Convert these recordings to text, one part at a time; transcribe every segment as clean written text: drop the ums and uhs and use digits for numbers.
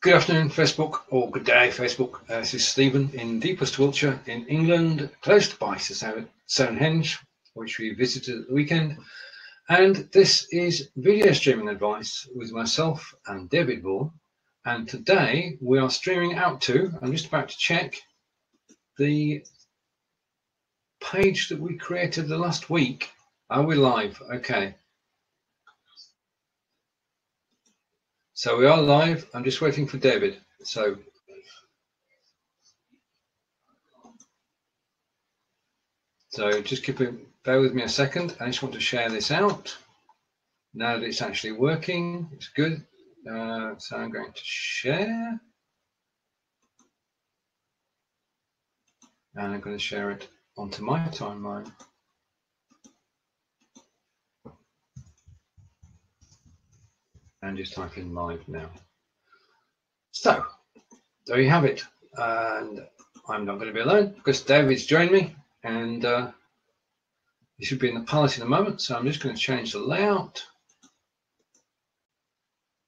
Good afternoon, Facebook, or good day, Facebook. This is Stephen in deepest Wiltshire in England, close by Stonehenge, which we visited at the weekend. And this is video streaming advice with myself and David Vaughan. And today we are streaming out to, I'm just about to check, the page that we created the last week. Are we live? Okay. So we are live. I'm just waiting for David. So just bear with me a second. I just want to share this out. Now that it's actually working, it's good. So I'm going to share. And I'm going to share it onto my timeline. And just type in live now. So there you have it. And I'm not going to be alone because David's joined me, and he should be in the palace in a moment. So I'm just going to change the layout,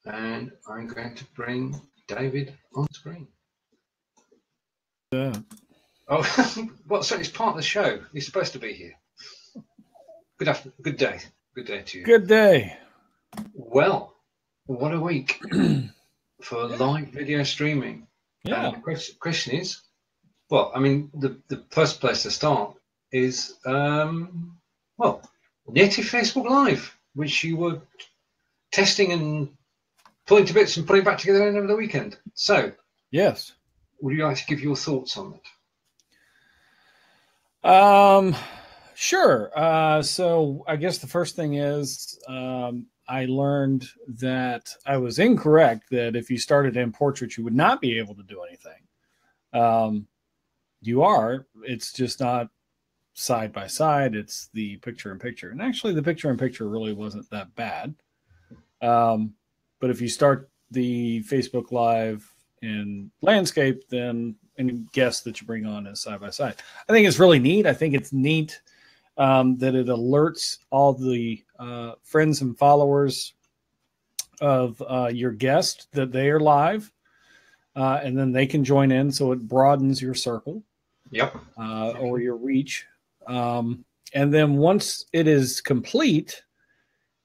and I'm going to bring David on screen. Oh, well, so it's part of the show. He's supposed to be here. Good afternoon. Good day. Good day to you. Good day. Well, what a week for live video streaming. Yeah. And the question is, well, I mean, the first place to start is, well, native Facebook Live, which you were testing and pulling to bits and putting back together over the weekend. So, yes. Would you like to give your thoughts on it? Sure. So I guess the first thing is, I learned that I was incorrect, that if you started in portrait, you would not be able to do anything. You are. It's just not side by side. It's the picture in picture. And actually, the picture in picture really wasn't that bad. But if you start the Facebook Live in landscape, then any guest that you bring on is side by side. I think it's really neat. I think it's neat that it alerts all the friends and followers of your guest that they are live, and then they can join in, so it broadens your circle. Yep. Or your reach. And then once it is complete,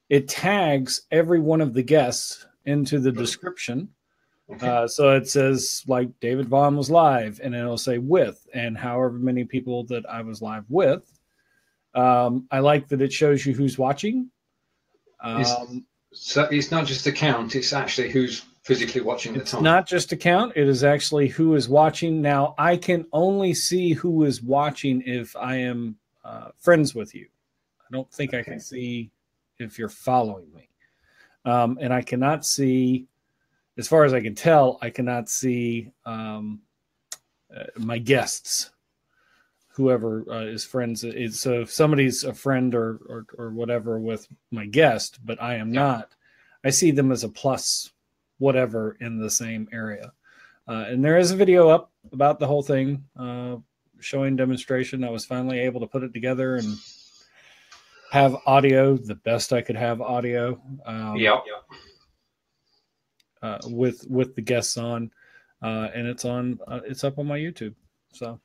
it tags every one of the guests into the description. Okay. So it says, like, David Vaughan was live, and it'll say with, and however many people that I was live with. I like that it shows you who's watching. So it's not just a count, it's actually who's physically watching the time. It's not just a count, it is actually who is watching. Now, I can only see who is watching if I am friends with you. I don't think I can see if you're following me. And I cannot see, as far as I can tell, I cannot see my guests. Whoever is friends is, so if somebody's a friend or whatever with my guest, but I am not, I see them as a plus whatever in the same area. And there is a video up about the whole thing, showing demonstration. I was finally able to put it together and have audio, the best I could have audio. With the guests on, and it's up on my YouTube. So.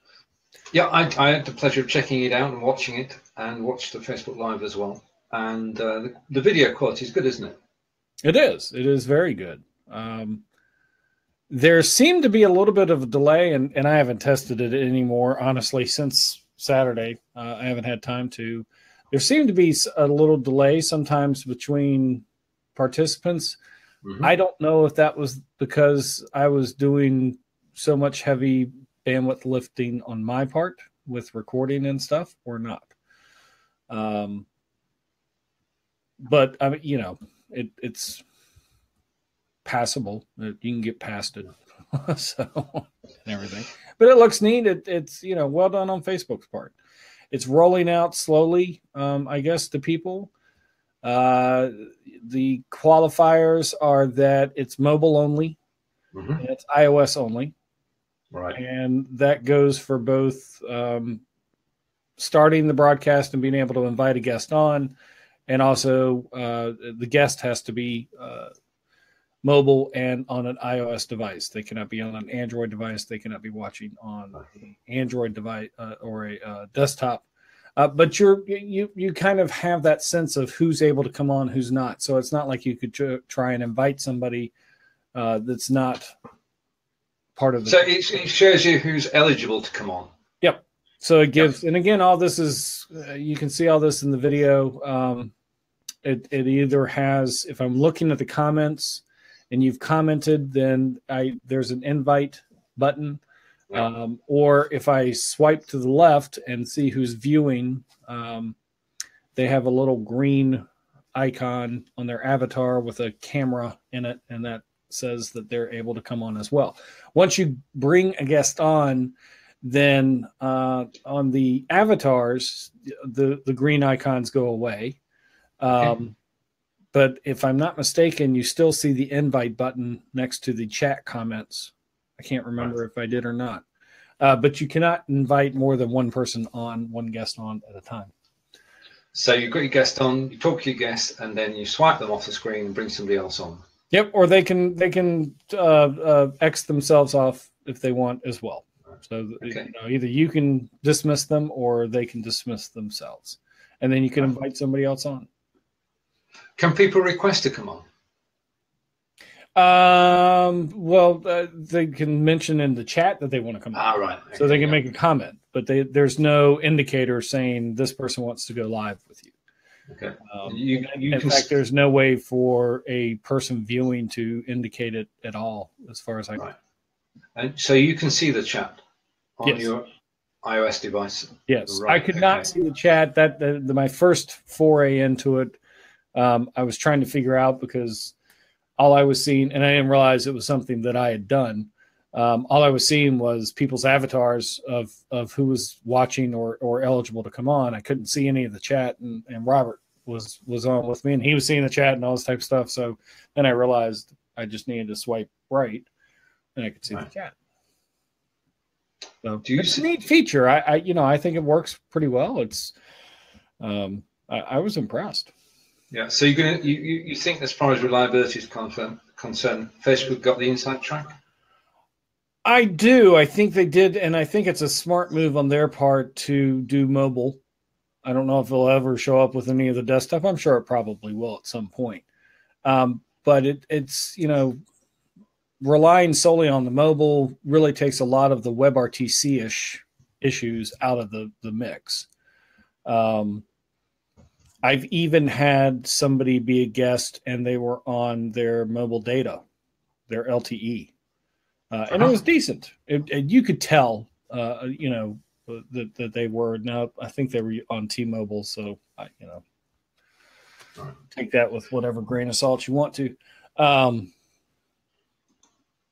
Yeah, I had the pleasure of checking it out and watching it, and watched the Facebook Live as well. And the video quality is good, isn't it? It is. It is very good. There seemed to be a little bit of a delay, and I haven't tested it anymore, honestly, since Saturday. I haven't had time to. There seemed to be a little delay sometimes between participants. Mm-hmm. I don't know if that was because I was doing so much heavy bandwidth lifting on my part with recording and stuff, or not. But I mean, you know, it's passable. You can get past it, so and everything. But it looks neat. It's you know, well done on Facebook's part. It's rolling out slowly, I guess, to people. The qualifiers are that it's mobile only, and it's iOS only. Right. And that goes for both starting the broadcast and being able to invite a guest on, and also the guest has to be mobile and on an iOS device. They cannot be on an Android device. They cannot be watching on an Android device or a desktop. But you kind of have that sense of who's able to come on, who's not. So it's not like you could try and invite somebody that's not part of the. So it shows you who's eligible to come on. Yep. So it gives, and again, all this is you can see all this in the video. It either has, if I'm looking at the comments and you've commented, then there's an invite button. Yeah. Or if I swipe to the left and see who's viewing, they have a little green icon on their avatar with a camera in it, and that says that they're able to come on as well. Once you bring a guest on, then on the avatars, the green icons go away. Okay. But if I'm not mistaken, you still see the invite button next to the chat comments. I can't remember if I did or not. But you cannot invite more than one person on, one guest on at a time. So you've got your guest on, you talk to your guest, and then you swipe them off the screen and bring somebody else on. Yep, or they can X themselves off if they want as well. So okay. Either you can dismiss them or they can dismiss themselves. And then you can invite somebody else on. Can people request to come on? Well, they can mention in the chat that they want to come on. Right. Okay, so they can make a comment, but there's no indicator saying this person wants to go live with you. Okay. In fact, there's no way for a person viewing to indicate it at all, as far as I know. And so you can see the chat on your iOS device. Yes, right. I could not see the chat. My first foray into it, I was trying to figure out because all I was seeing, and I didn't realize it was something that I had done. All I was seeing was people's avatars of who was watching or eligible to come on. I couldn't see any of the chat, and Robert was on with me, and he was seeing the chat and all this type of stuff. So then I realized I just needed to swipe right, and I could see the chat. So it's a neat feature. I think it works pretty well. It's I was impressed. Yeah. So you think as far as reliability is concerned, Facebook got the inside track? I do. I think they did, and I think it's a smart move on their part to do mobile. I don't know if it'll ever show up with any of the desktop. I'm sure it probably will at some point. But it's relying solely on the mobile really takes a lot of the WebRTC-ish issues out of the mix. I've even had somebody be a guest and they were on their mobile data, their LTE. And it was decent. You could tell, that they were. Now, I think they were on T-Mobile, so take that with whatever grain of salt you want to.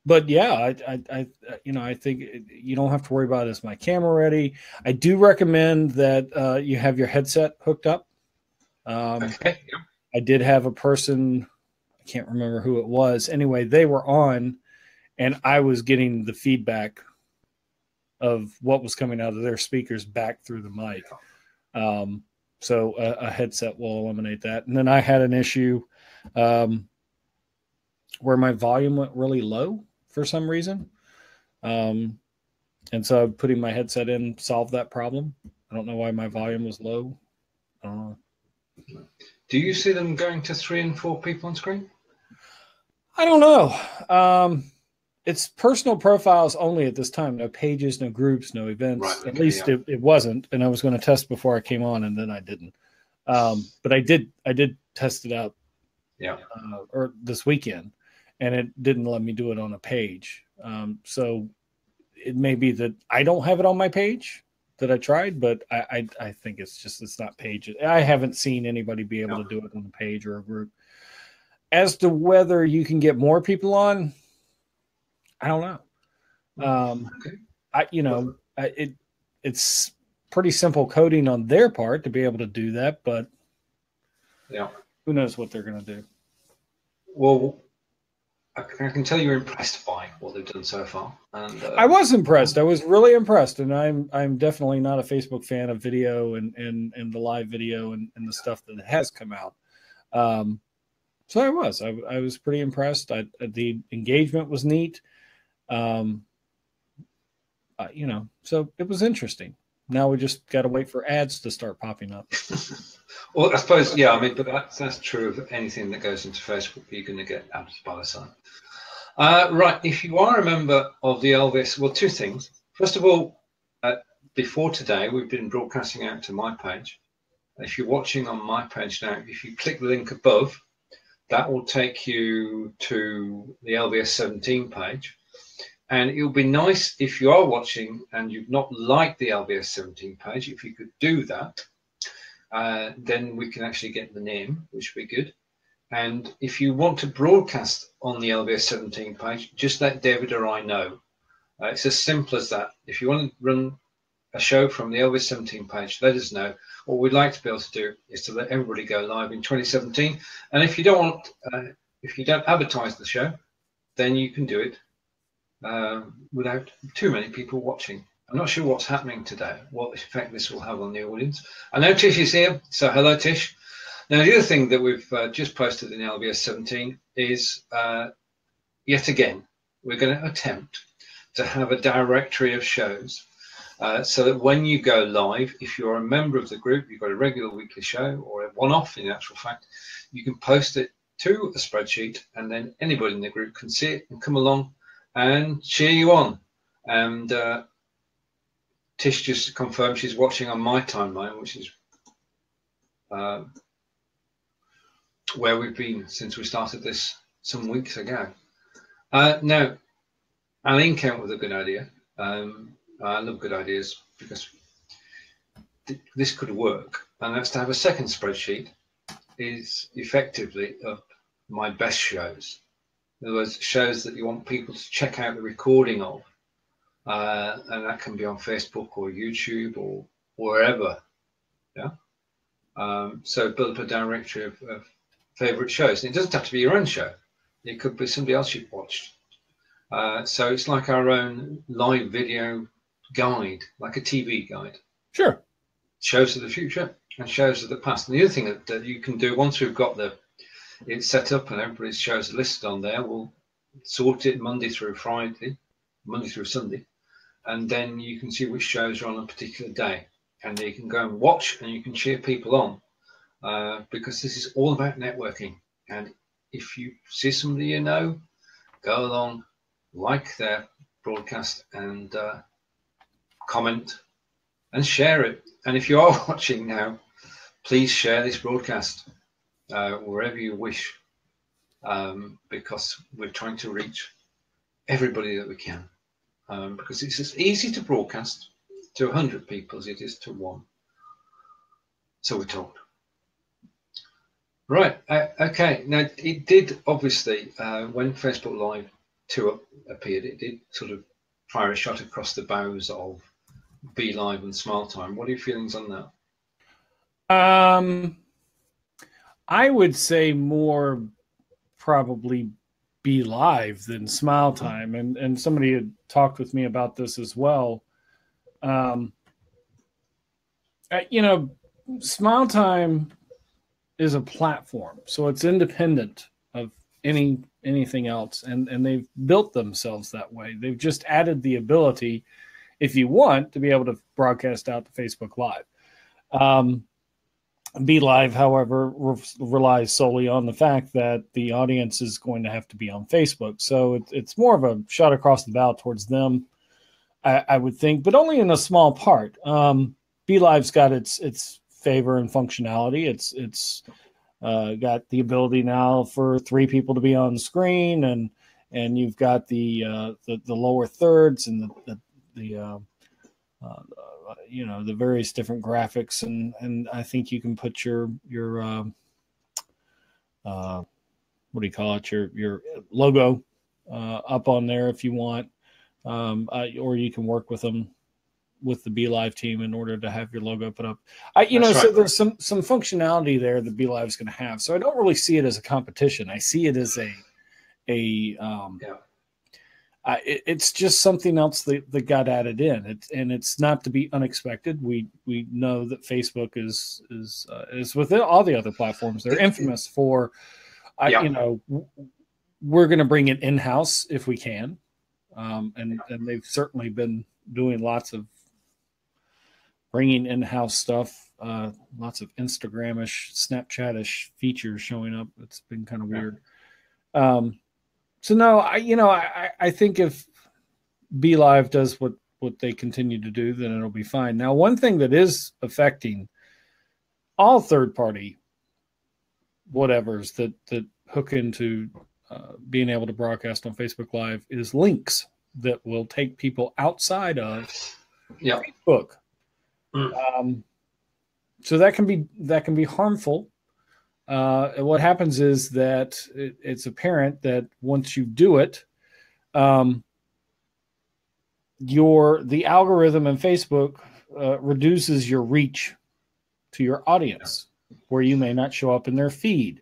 But yeah, I think you don't have to worry about, is my camera ready? I do recommend that you have your headset hooked up. Okay. I did have a person, I can't remember who it was. Anyway, they were on, and I was getting the feedback of what was coming out of their speakers back through the mic. So a headset will eliminate that. And then I had an issue where my volume went really low for some reason. And so putting my headset in solved that problem. I don't know why my volume was low. Do you see them going to 3 and 4 people on screen? I don't know. It's personal profiles only at this time. No pages, no groups, no events. Right, okay, at least it wasn't. And I was going to test before I came on, and then I didn't. But I did test it out. Yeah. Or this weekend, and it didn't let me do it on a page. So it may be that I don't have it on my page that I tried, but I think it's not pages. I haven't seen anybody be able to do it on a page or a group. As to whether you can get more people on, I don't know. It's pretty simple coding on their part to be able to do that, but who knows what they're going to do. Well, I can tell you're impressed by what they've done so far. And I was impressed. I was really impressed, and I'm definitely not a Facebook fan of video and the live video and the stuff that has come out. So I was pretty impressed. The engagement was neat. So it was interesting. Now we just got to wait for ads to start popping up. Well, I suppose, yeah, I mean, but that's true of anything that goes into Facebook. You're going to get ads by the side. Right, if you are a member of the LVS, well, two things. First of all, before today, we've been broadcasting out to my page. If you're watching on my page now, if you click the link above, that will take you to the LVS 17 page. And it would be nice if you are watching and you've not liked the LVS 17 page, if you could do that, then we can actually get the name, which would be good. And if you want to broadcast on the LVS 17 page, just let David or I know. It's as simple as that. If you want to run a show from the LVS 17 page, let us know. What we'd like to be able to do is to let everybody go live in 2017. And if you don't advertise the show, then you can do it without too many people watching. I'm not sure what's happening today, what effect this will have on the audience. I know Tish is here, so hello, Tish. Now, the other thing that we've just posted in LVS 17 is, yet again, we're going to attempt to have a directory of shows so that when you go live, if you're a member of the group, you've got a regular weekly show or a one-off, in actual fact, you can post it to a spreadsheet, and then anybody in the group can see it and come along and cheer you on. And Tish just confirmed she's watching on my timeline, which is where we've been since we started this some weeks ago. Now, Aline came up with a good idea. I love good ideas because this could work, and that's to have a second spreadsheet is effectively of my best shows. In other words, shows that you want people to check out the recording of, and that can be on Facebook or YouTube or wherever. Yeah. So build up a directory of favorite shows. And it doesn't have to be your own show. It could be somebody else you've watched. So it's like our own live video guide, like a TV guide. Sure. Shows of the future and shows of the past. And the other thing that you can do once we've got it's set up and everybody's shows are listed on there, we'll sort it Monday through Sunday, and then you can see which shows are on a particular day, and you can go and watch and you can cheer people on, because this is all about networking. And if you see somebody you know, go along, like their broadcast and comment and share it. And if you are watching now, please share this broadcast wherever you wish, because we're trying to reach everybody that we can, because it's as easy to broadcast to 100 people as it is to one. So we're told. Right. Okay. Now, it did obviously, when Facebook Live 2 appeared, it did sort of fire a shot across the bows of Be Live and Smiletime. What are your feelings on that? I would say more probably Be Live than Smiletime, and somebody had talked with me about this as well. Smiletime is a platform, so it's independent of anything else, and they've built themselves that way. They've just added the ability, if you want, to be able to broadcast out to Facebook Live. Be Live, however, relies solely on the fact that the audience is going to have to be on Facebook. So it's more of a shot across the bow towards them, I would think, but only in a small part. Be Live's got its favor and functionality. It's got the ability now for 3 people to be on the screen, and you've got the lower thirds and the various different graphics, and I think you can put your what do you call it, your logo up on there if you want, or you can work with them with the Be Live team in order to have your logo put up. So there's some functionality there that Be Live is going to have. So I don't really see it as a competition. I see it as it's just something else that got added in. It's not to be unexpected. We know that Facebook is within all the other platforms. They're infamous for You know, we're going to bring it in-house if we can. And they've certainly been doing lots of bringing in-house stuff, lots of Instagram-ish, Snapchat-ish features showing up. It's been kind of weird. So no, I think if BeLive does what they continue to do, then it'll be fine. Now, one thing that is affecting all third-party whatevers that hook into being able to broadcast on Facebook Live is links that will take people outside of Facebook. So that can be harmful. What happens is that it's apparent that once you do it, the algorithm in Facebook reduces your reach to your audience, where you may not show up in their feed.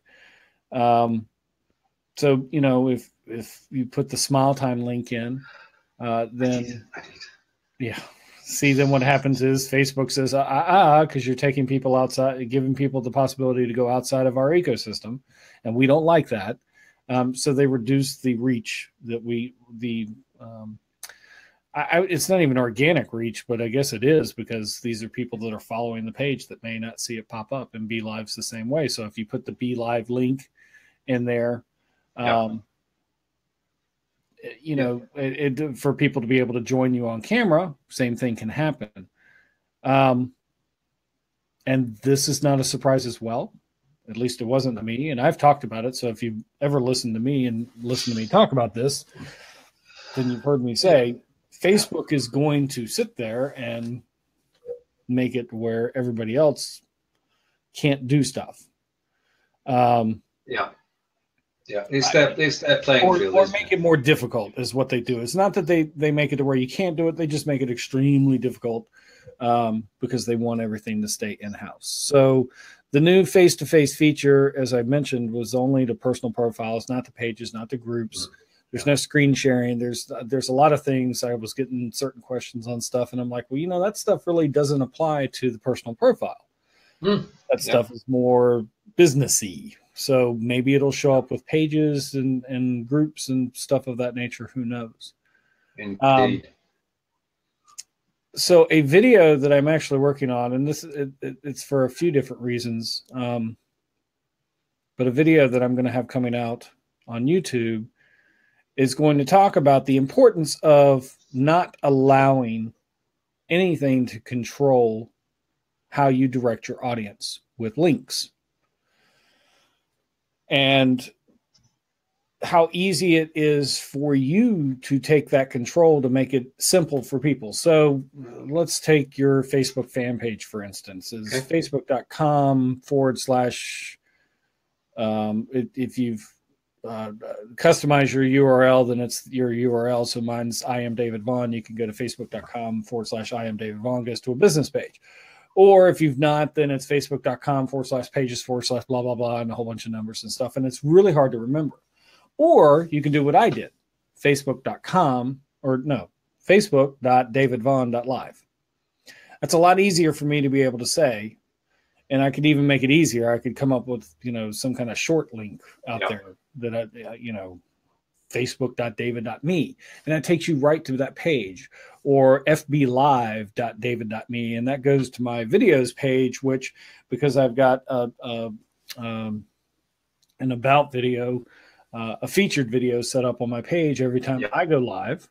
So, you know, if you put the Smiletime link in, then then what happens is Facebook says, because you're taking people outside, giving people the possibility to go outside of our ecosystem, and we don't like that. So they reduce the reach that it's not even organic reach, but I guess it is, because these are people that are following the page that may not see it pop up, and BeLive's the same way. So if you put the BeLive link in there, you know, for people to be able to join you on camera, same thing can happen. And this is not a surprise as well. At least it wasn't to me. And I've talked about it. So if you've ever listened to me and listened to me talk about this, then you've heard me say Facebook is going to sit there and make it where everybody else can't do stuff. It's their playing field. Or make it more difficult is what they do. It's not that they make it to where you can't do it. They just make it extremely difficult because they want everything to stay in-house. So the new face-to-face feature, as I mentioned, was only to personal profiles, not to pages, not to groups. There's no screen sharing. There's a lot of things. I was getting certain questions on stuff, and I'm like, well, you know, that stuff really doesn't apply to the personal profile. That stuff is more businessy. So maybe it'll show up with pages and groups and stuff of that nature. Who knows? Indeed. So a video that I'm actually working on, and it's for a few different reasons, but a video that I'm going to have coming out on YouTube is going to talk about the importance of not allowing anything to control how you direct your audience with links. And how easy it is for you to take that control to make it simple for people. So let's take your Facebook fan page, for instance. Is facebook.com/ if you've customized your URL, then it's your URL. So mine's I am David Vaughan. You can go to facebook.com/ I am David Vaughan, goes to a business page. Or if you've not, then it's facebook.com/ pages/ blah, blah, blah, and a whole bunch of numbers and stuff. And it's really hard to remember. Or you can do what I did, facebook.davidvaughan.live. That's a lot easier for me to be able to say. And I could even make it easier. I could come up with, you know, some kind of short link out there that, facebook.david.me. And that takes you right to that page. Or fblive.david.me. And that goes to my videos page, which, because I've got an about video, a featured video set up on my page every time I go live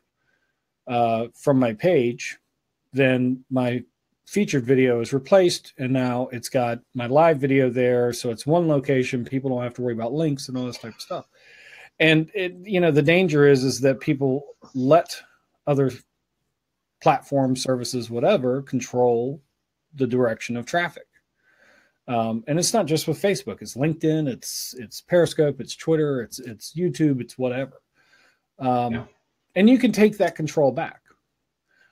from my page, then my featured video is replaced, and now it's got my live video there. So it's one location. People don't have to worry about links and all this type of stuff. And the danger is that people let other platform services, whatever, control the direction of traffic. And it's not just with Facebook. It's LinkedIn. It's Periscope. It's Twitter. It's YouTube. It's whatever. And you can take that control back.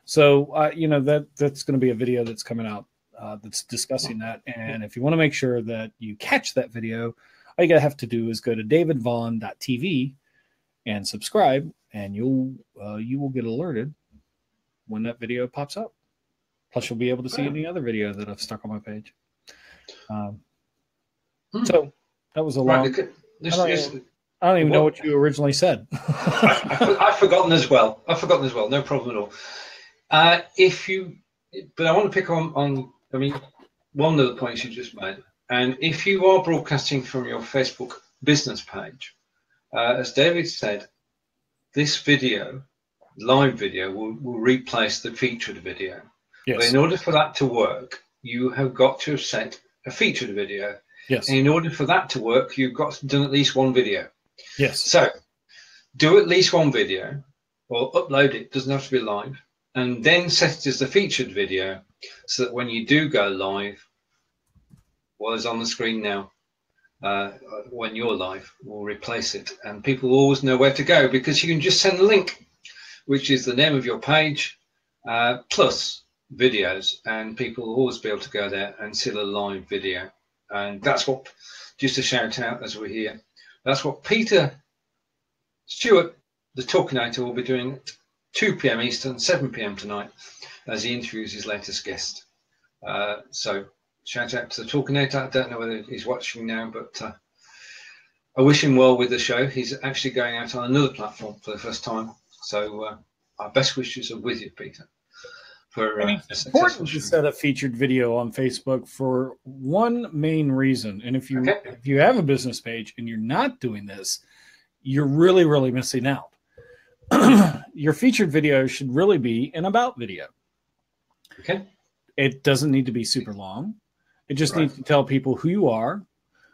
So that's going to be a video that's coming out that's discussing that. And if you want to make sure that you catch that video, all you have to do is go to davidvaughan.tv and subscribe, and you will get alerted when that video pops up. Plus, you'll be able to see any other video that I've stuck on my page. So that was a long. I don't even know what you originally said. I've forgotten as well. No problem at all. But I want to pick on, I mean, one of the points you just made. And if you are broadcasting from your Facebook business page, as David said, this video, live video, will replace the featured video. Yes. But in order for that to work, you have got to have set a featured video. Yes. And in order for that to work, you've got to do at least one video. Yes. So do at least one video, or upload it, doesn't have to be live, and then set it as the featured video so that when you do go live, what is on the screen now, when you're live, will replace it. And people will always know where to go, because you can just send a link, which is the name of your page, plus videos, and people will always be able to go there and see the live video. And that's what, just a shout out as we're here, that's what Peter Stewart, the Talkinator, will be doing at 2 p.m. Eastern, 7 p.m. tonight, as he interviews his latest guest. So shout out to the Talkinator. I don't know whether he's watching now, but I wish him well with the show. He's actually going out on another platform for the first time. So our best wishes are with you, Peter. It's important to set a featured video on Facebook for one main reason. And if you have a business page and you're not doing this, you're really, really missing out. Your featured video should really be an about video. Okay. It doesn't need to be super long. It just needs to tell people who you are,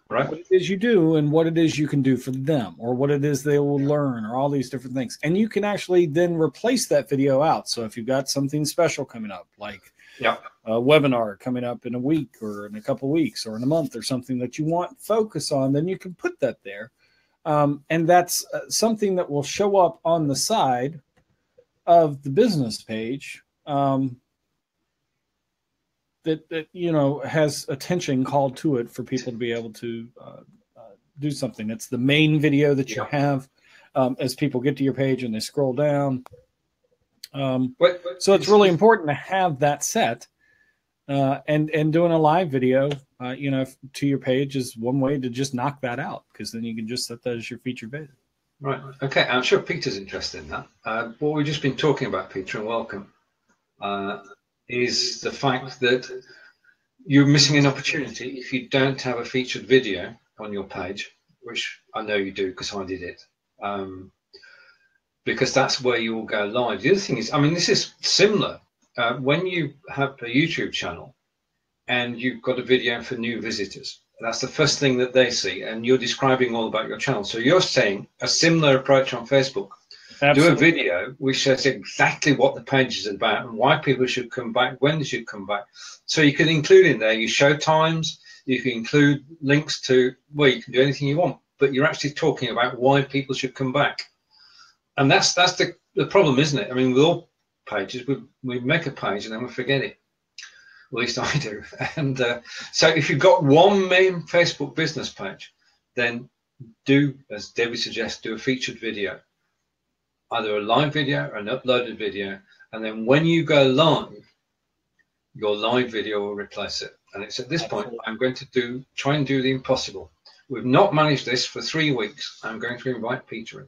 right, what it is you do, and what it is you can do for them, or what it is they will learn, or all these different things. And you can actually then replace that video out. So if you've got something special coming up, like a webinar coming up in a week or in a couple of weeks or in a month or something that you want focus on, then you can put that there. And that's something that will show up on the side of the business page that you know has attention called to it for people to be able to do something. It's the main video that you have as people get to your page and they scroll down. So it's really important to have that set. And doing a live video, to your page is one way to just knock that out, because then you can just set that as your featured video. Right. Okay. I'm sure Peter's interested in that. What we've just been talking about, Peter, and welcome, is the fact that you're missing an opportunity if you don't have a featured video on your page, which I know you do because I did it. Because that's where you will go live. The other thing is, I mean, this is similar. When you have a YouTube channel and you've got a video for new visitors, that's the first thing that they see, and you're describing all about your channel. So you're saying a similar approach on Facebook. Absolutely. Do a video which says exactly what the page is about and why people should come back, when they should come back. So you can include in there your show times, you can include links to, well, you can do anything you want, but you're actually talking about why people should come back. And that's the problem, isn't it? I mean, with all pages, we make a page and then we forget it. At least I do. And so if you've got one main Facebook business page, then do, as David suggests, do a featured video, either a live video or an uploaded video. And then when you go live, your live video will replace it. And it's at this point, I'm going to try and do the impossible. We've not managed this for 3 weeks. I'm going to invite Peter in.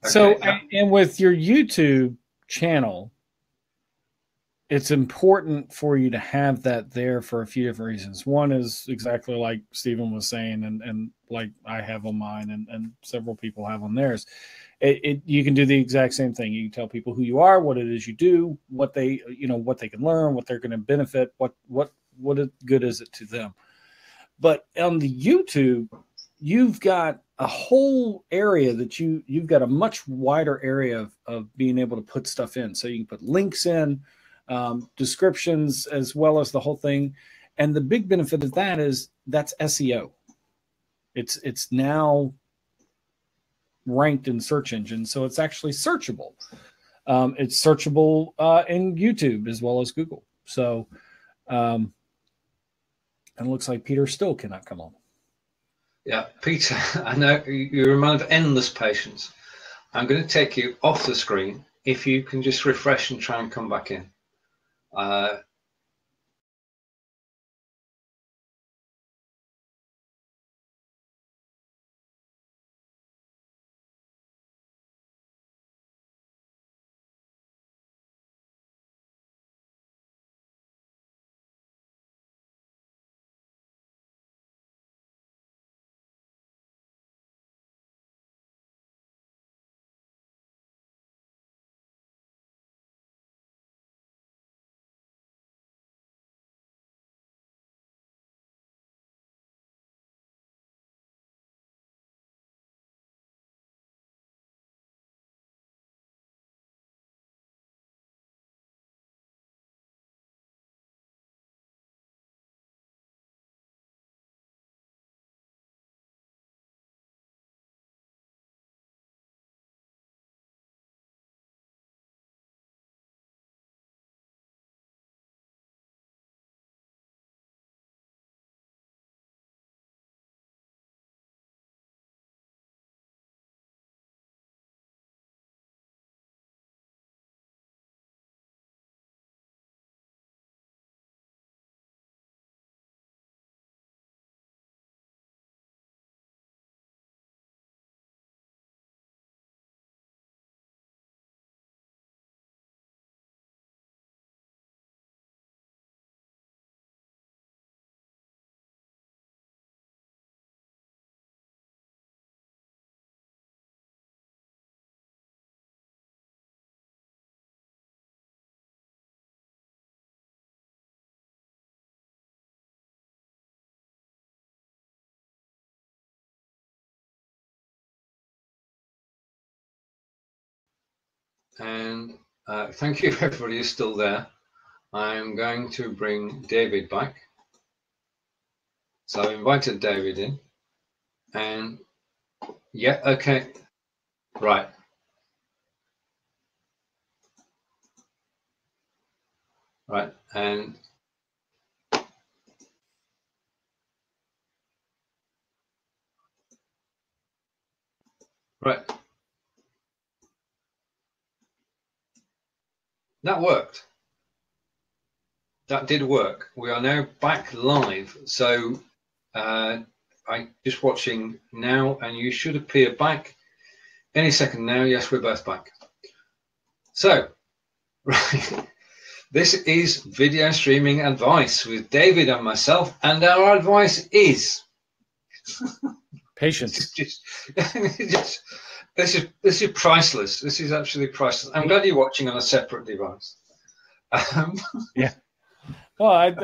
Okay. So, and with your YouTube channel, it's important for you to have that there for a few different reasons. One is exactly like Stephen was saying, and like I have on mine, and several people have on theirs. You can do the exact same thing. You can tell people who you are, what it is you do, what they can learn, what they're going to benefit, what good is it to them. But on the YouTube, you've got a whole area that you've got a much wider area of being able to put stuff in. So you can put links in, descriptions, as well as the whole thing. And the big benefit of that is that's SEO. It's now ranked in search engines, so it's actually searchable. It's searchable in YouTube as well as Google. So, and it looks like Peter still cannot come on. Yeah, Peter, I know you're a man of endless patience. I'm going to take you off the screen. If you can just refresh and try and come back in. And thank you, everybody who's still there. I'm going to bring David back. So I've invited David in. And yeah, okay. Right. Right. And right. That worked. That did work. We are now back live. So I'm just watching now, and you should appear back any second now. Yes, we're both back. So, right. This is video streaming advice with David and myself, and our advice is patience. This is priceless. This is absolutely priceless. I'm glad you're watching on a separate device. Yeah. Well, I've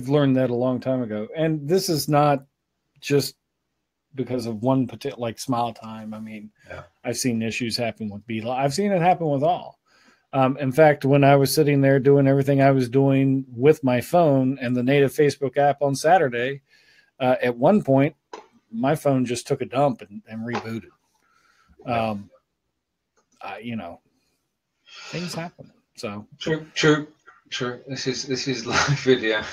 learned that a long time ago, and this is not just because of one particular, like Smiletime. I mean, yeah. I've seen issues happen with Beetle. I've seen it happen with all. In fact, when I was sitting there doing everything I was doing with my phone and the native Facebook app on Saturday, at one point, my phone just took a dump and rebooted. Things happen. So true. This is live video.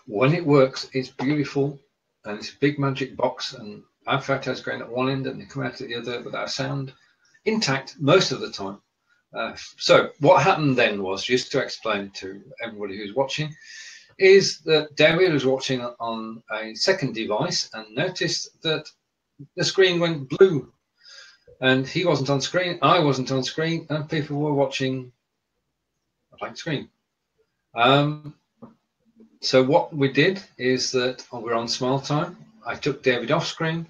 When it works, it's beautiful, and it's a big magic box, and our photos going at one end and they come out at the other with our sound intact most of the time. So what happened then was, just to explain to everybody who's watching, is that David was watching on a second device and noticed that the screen went blue, and he wasn't on screen, I wasn't on screen, and people were watching a blank screen. So what we did is that we're on Smiletime. I took David off screen.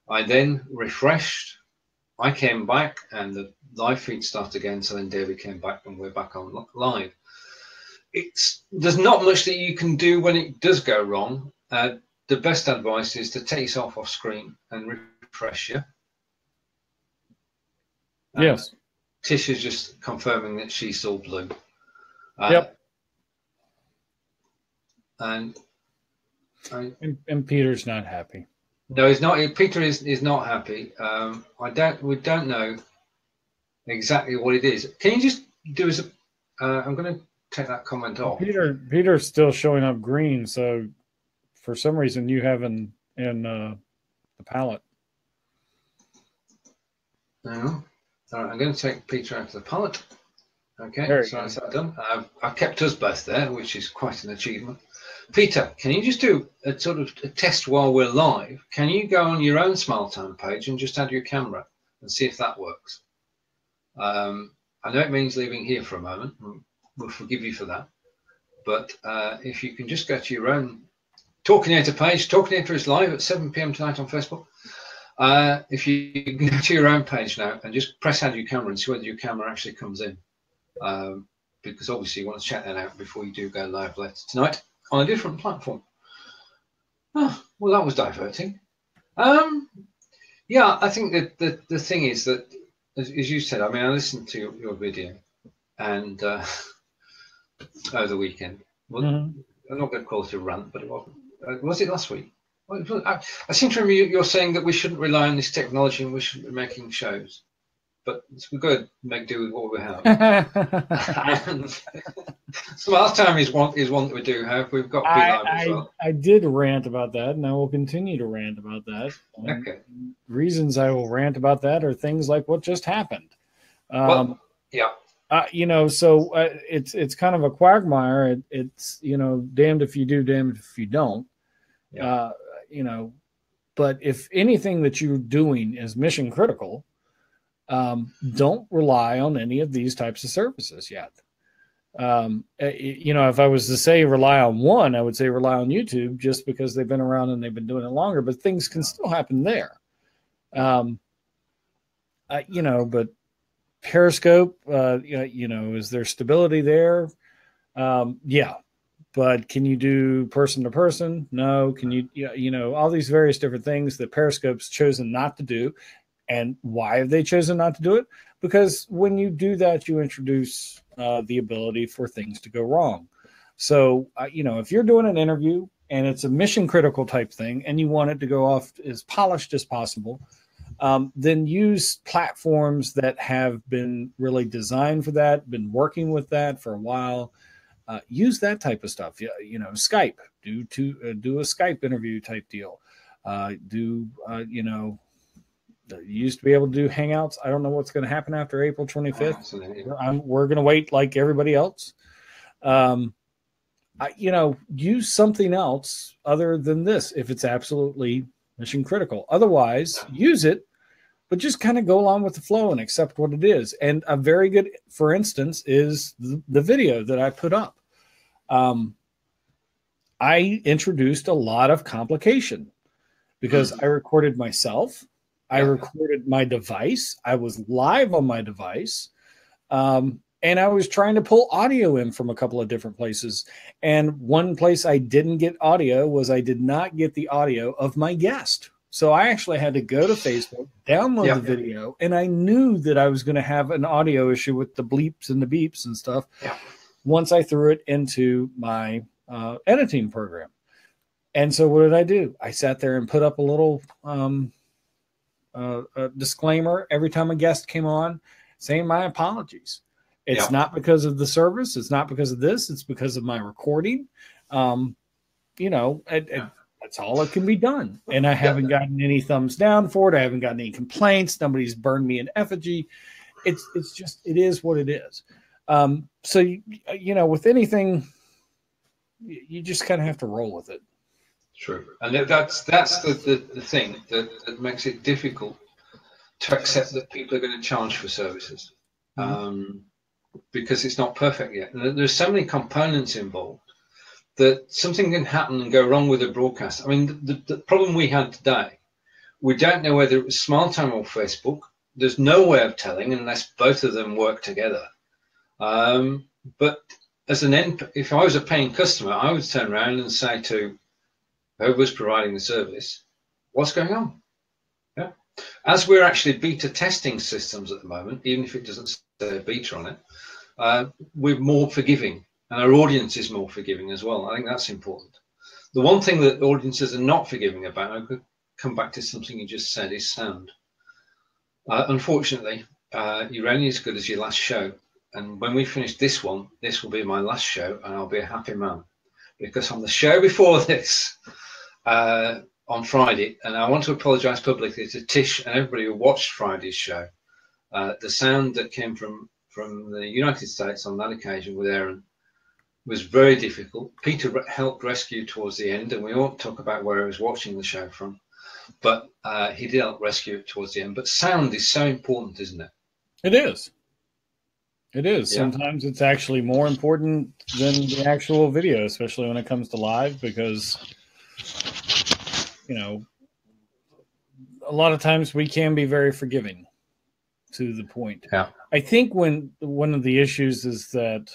I then refreshed. I came back and the live feed started again. So then David came back and we're back on live. There's not much that you can do when it does go wrong. The best advice is to take yourself off screen and refresh you. Yes. Tisha's just confirming that she's still blue. Yep. And Peter's not happy. No, he's not. Peter is not happy. We don't know exactly what it is. Can you just do as a? I'm going to take that comment off. Peter's still showing up green. So for some reason you have in the palette. No. All right, I'm going to take Peter out of the palette. Okay, so that's that done. I've kept us both there, which is quite an achievement. Peter, can you just do a sort of a test while we're live? Can you go on your own Smiletime page and just add your camera and see if that works? I know it means leaving here for a moment. We'll forgive you for that. But if you can just go to your own Talkinator page, Talkinator is live at 7 p.m. tonight on Facebook. If you go to your own page now and just press add your camera and see whether your camera actually comes in. Because obviously you want to check that out before you do go live later tonight on a different platform. Oh, well, that was diverting. Yeah, I think that the thing is that, as you said, I mean, I listened to your video and over the weekend. Well, I'm not going to call it a rant, but it wasn't. Was it last week? I seem to remember you're saying that we shouldn't rely on this technology and we shouldn't be making shows. But we're good to make do with what we have. So last time is one that we do have. We've got live as well. I did rant about that, and I will continue to rant about that. Okay. Reasons I will rant about that are things like what just happened. Yeah. So it's kind of a quagmire. It's damned if you do, damned if you don't. Yeah. But if anything that you're doing is mission critical, don't rely on any of these types of services yet. If I was to say rely on one, I would say rely on YouTube, just because they've been around and they've been doing it longer, but things can still happen there. But Periscope, is there stability there? Yeah. But can you do person to person? No. Can you, all these various different things that Periscope's chosen not to do. And why have they chosen not to do it? Because when you do that, you introduce the ability for things to go wrong. So, if you're doing an interview and it's a mission critical type thing and you want it to go off as polished as possible, then use platforms that have been really designed for that, been working with that for a while. Use that type of stuff. Skype. Do a Skype interview type deal. You used to be able to do Hangouts. I don't know what's going to happen after April 25th. We're going to wait like everybody else. Use something else other than this if it's absolutely mission critical. Otherwise, use it, but just kind of go along with the flow and accept what it is. And a very good, for instance, is the video that I put up. I introduced a lot of complication because I recorded myself. I recorded my device. I was live on my device. And I was trying to pull audio in from a couple of different places. And one place I didn't get audio was I did not get the audio of my guest. So I actually had to go to Facebook, download the video, and I knew that I was going to have an audio issue with the bleeps and the beeps and stuff once I threw it into my editing program. And so what did I do? I sat there and put up a little disclaimer every time a guest came on saying my apologies. It's not because of the service. It's not because of this. It's because of my recording. That's all that can be done. And I haven't gotten any thumbs down for it. I haven't gotten any complaints. Nobody's burned me in effigy. It is what it is. So, with anything, you just kind of have to roll with it. True. And that's the thing that makes it difficult to accept that people are going to charge for services. Because it's not perfect yet. And there's so many components involved that something can happen and go wrong with a broadcast. I mean, the problem we had today, we don't know whether it was Smiletime or Facebook. There's no way of telling unless both of them work together. But as if I was a paying customer, I would turn around and say to whoever's providing the service, what's going on? Yeah. As we're actually beta testing systems at the moment, even if it doesn't say beta on it, we're more forgiving. And our audience is more forgiving as well. I think that's important. The one thing that audiences are not forgiving about, I could come back to something you just said, is sound. Unfortunately, you're only as good as your last show. And when we finish this one, this will be my last show, and I'll be a happy man. Because on the show before this, on Friday, and I want to apologise publicly to Tish and everybody who watched Friday's show, the sound that came from the United States on that occasion with Aaron was very difficult. Peter helped rescue towards the end, and we won't talk about where he was watching the show from, but he did help rescue it towards the end. But sound is so important, isn't it? It is. It is. Yeah. Sometimes it's actually more important than the actual video, especially when it comes to live, because, a lot of times we can be very forgiving to the point. Yeah. I think one of the issues is that,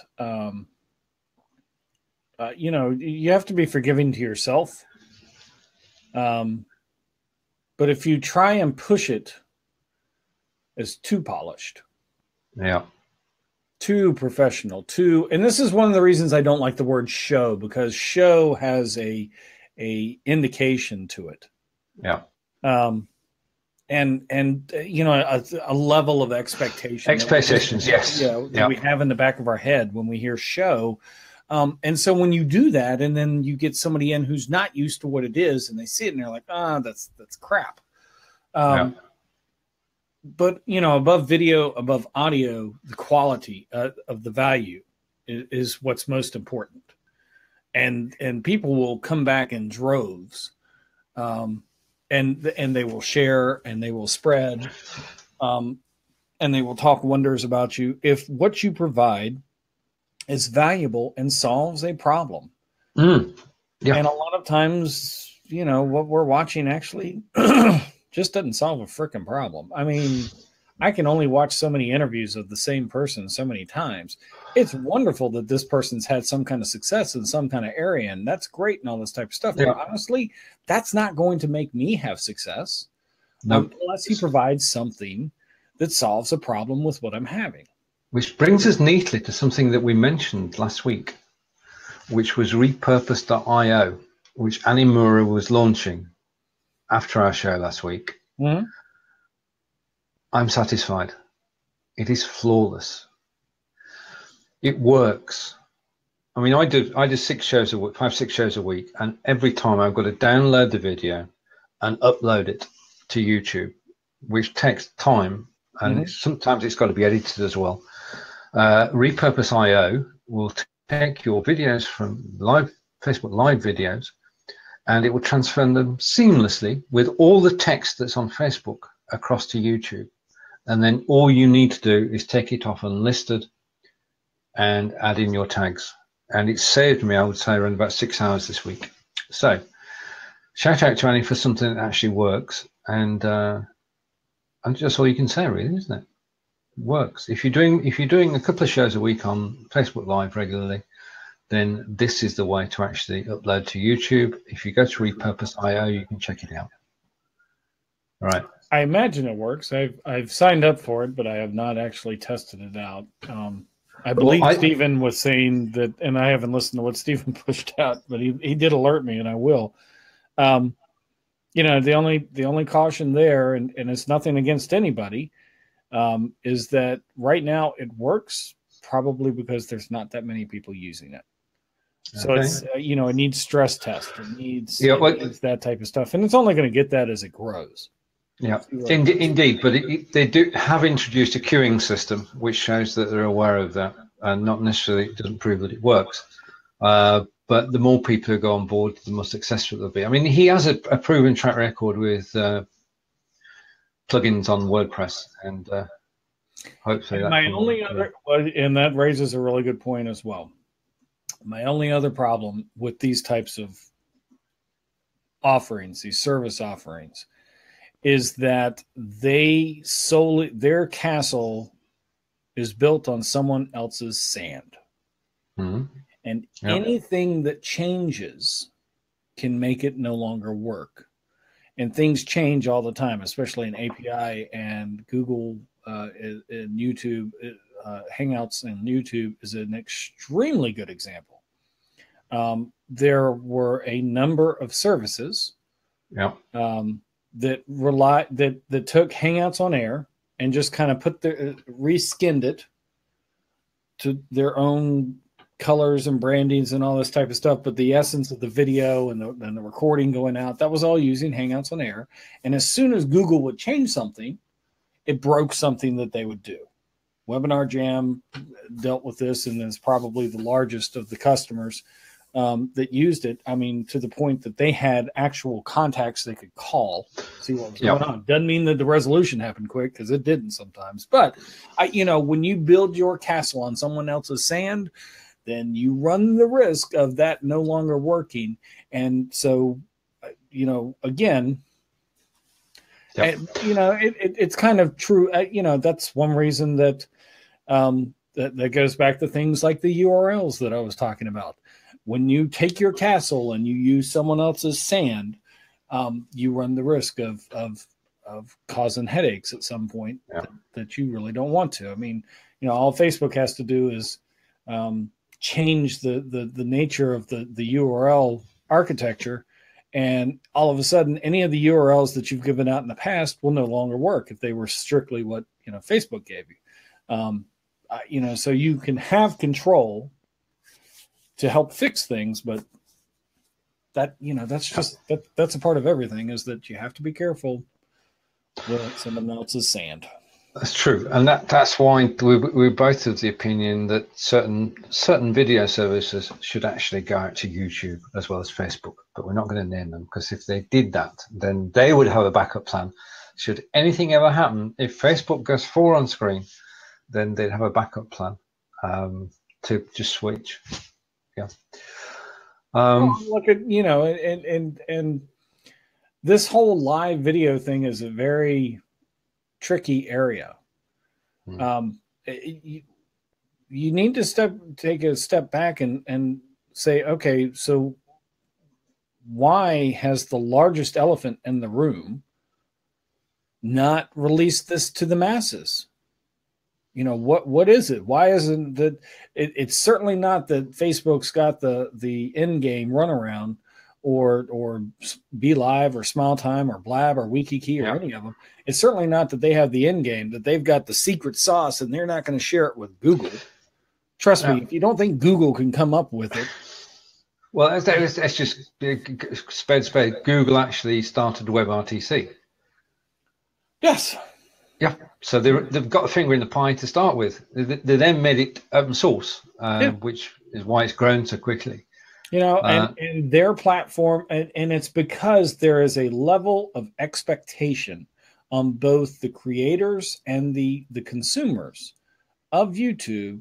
you have to be forgiving to yourself. But if you try and push it as too polished, too professional, and this is one of the reasons I don't like the word show, because show has a indication to it. Yeah. And a level of expectation. Expectations, yes. That we have in the back of our head when we hear show. And so when you do that, and then you get somebody in who's not used to what it is, and they see it and they're like, that's crap. But, above video, above audio, the quality of the value is what's most important. And people will come back in droves, and they will share and they will spread, and they will talk wonders about you if what you provide is valuable and solves a problem. And a lot of times, what we're watching actually just doesn't solve a freaking problem. I mean, I can only watch so many interviews of the same person so many times. It's wonderful that this person's had some kind of success in some kind of area, and that's great and all this type of stuff. Yeah. But honestly, that's not going to make me have success. Nope. Unless he provides something that solves a problem with what I'm having. Which brings us neatly to something that we mentioned last week, which was repurpose.io, which Animura was launching after our show last week. Mm-hmm. I'm satisfied. It is flawless. It works. I mean, I do 6 shows a week, 5-6 shows a week, and every time I've got to download the video and upload it to YouTube, which takes time, and sometimes it's got to be edited as well. Repurpose.io will take your videos from Facebook Live videos, and it will transfer them seamlessly with all the text that's on Facebook across to YouTube. And then all you need to do is take it off unlisted and add in your tags. And it saved me, I would say, around about 6 hours this week. So shout out to Annie for something that actually works. And that's all you can say, really, isn't it? It works. If you're doing a couple of shows a week on Facebook Live regularly, then this is the way to actually upload to YouTube. If you go to repurpose.io, you can check it out. All right. I imagine it works. I've signed up for it, but I have not actually tested it out. I believe Stephen was saying that, and I haven't listened to what Stephen pushed out, but he did alert me, and I will. The only caution there, and it's nothing against anybody, is that right now it works probably because there's not that many people using it. So it's it needs stress test. It needs that type of stuff, and it's only going to get that as it grows. Yeah, indeed, but they do have introduced a queuing system, which shows that they're aware of that, and not necessarily it doesn't prove that it works. But the more people who go on board, the more successful they'll be. I mean, he has a proven track record with plugins on WordPress, and hopefully and that raises a really good point as well. My only other problem with these types of offerings, these service offerings, is that their castle is built on someone else's sand. Mm-hmm. And anything that changes can make it no longer work. And things change all the time, especially in API and Google and YouTube. Hangouts and YouTube is an extremely good example. There were a number of services that took Hangouts on Air and just kind of reskinned it to their own colors and brandings and all this type of stuff. But the essence of the video and the recording going out, that was all using Hangouts on Air. And as soon as Google would change something, it broke something that they would do. Webinar Jam dealt with this, and is probably the largest of the customers that used it. I mean, to the point that they had actual contacts they could call, see what was going on. Doesn't mean that the resolution happened quick, because it didn't sometimes. But when you build your castle on someone else's sand, then you run the risk of that no longer working. And so, again, it's kind of true. That's one reason that that goes back to things like the URLs that I was talking about. When you take your castle and you use someone else's sand, you run the risk of causing headaches at some point that you really don't want to. I mean, all Facebook has to do is change the nature of the URL architecture, and all of a sudden, any of the URLs that you've given out in the past will no longer work if they were strictly what Facebook gave you. So you can have control to help fix things, but that's a part of everything, is that you have to be careful with someone else's sand. That's true, and that's why we're both of the opinion that certain video services should actually go out to YouTube as well as Facebook, but we're not going to name them, because if they did that, then they would have a backup plan. Should anything ever happen, if Facebook goes 4 on screen, then they'd have a backup plan to just switch. Look at and this whole live video thing is a very tricky area. You need to take a step back and say, okay, so why has the largest elephant in the room not release this to the masses? You know, what is it? Why isn't that? It's certainly not that Facebook's got the end game runaround, or Be Live or Smiletime or Blab or WikiKey or any of them. It's certainly not that they have the end game, that they've got the secret sauce and they're not going to share it with Google. Trust me, if you don't think Google can come up with it. Well, that's just spade. Google actually started WebRTC. Yes. Yeah. So they've got a finger in the pie to start with. They then made it open source, which is why it's grown so quickly. You know, and their platform, and it's because there is a level of expectation on both the creators and the consumers of YouTube